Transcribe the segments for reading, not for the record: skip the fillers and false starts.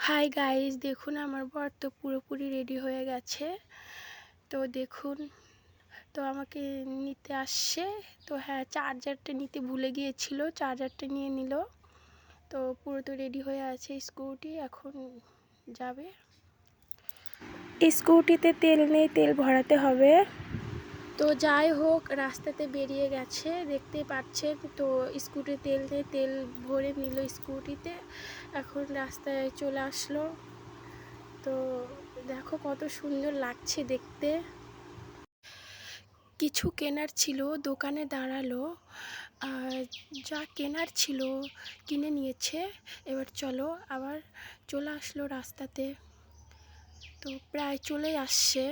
Hi guys, দেখুন আমার বর তো পুরোপুরি রেডি হয়ে গেছে। তো দেখুন, তো আমাকে নিতে আসছে। তো হ্যাঁ, চার্জারটা নিতে ভুলে গিয়েছিল, চার্জারটা নিয়ে নিল। তো পুরো তো রেডি হয়ে আছে, স্কুটি এখন যাবে। স্কুটিতে তেল নেই, তেল ভরাতে হবে। তো যাই হোক, রাস্তাতে বেরিয়ে গেছে, দেখতে পাচ্ছেন। তো স্কুটি তেল নেই, তেল ভরে নিল স্কুটিতে, এখন রাস্তায় চলে আসলো। তো দেখো কত সুন্দর লাগছে দেখতে। কিছু কেনার ছিল, দোকানে দাঁড়ালো, আর যা কেনার ছিল কিনে নিয়েছে। এবার চলো, আবার চলে আসলো রাস্তাতে। তো প্রায় চলেই আসছে,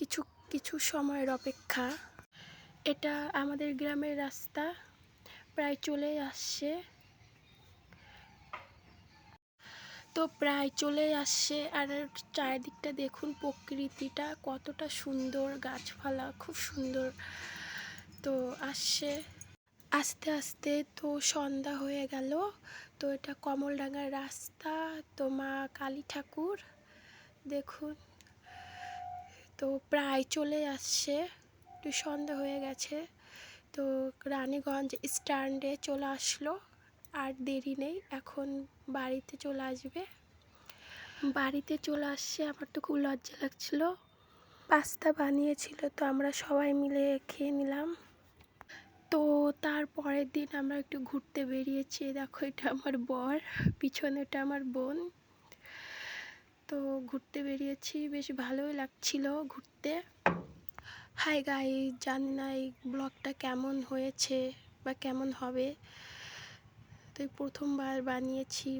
কিছু কিছু সময়ের অপেক্ষা। এটা আমাদের গ্রামের রাস্তা, প্রায় চলেই আসছে। তো প্রায় চলে আসছে। আর চারিদিকটা দেখুন, প্রকৃতিটা কতটা সুন্দর, গাছপালা খুব সুন্দর। তো আসছে আস্তে আস্তে, তো সন্ধ্যা হয়ে গেল। তো এটা কমলডাঙ্গার রাস্তা, তো মা কালী ঠাকুর দেখুন। তো প্রায় চলে আসছে, একটু সন্ধ্যা হয়ে গেছে। তো রানীগঞ্জ স্ট্যান্ডে চলে আসলো, আর দেরি নেই, এখন বাড়িতে চলে আসবে। বাড়িতে চলে আসছে। আমার তো খুব লজ্জা লাগছিল। পাস্তা বানিয়েছিল, তো আমরা সবাই মিলে খেয়ে নিলাম। তো তারপরের দিন আমরা একটু ঘুরতে বেরিয়েছি। দেখো, এটা আমার বর, পিছনেটা আমার বোন। তো ঘুরতে বেরিয়েছি, বেশ ভালোই লাগছিল ঘুরতে। হাই গাইস, জানি না এই ব্লগটা কেমন হয়েছে বা কেমন হবে। তো প্রথমবার বানিয়েছি।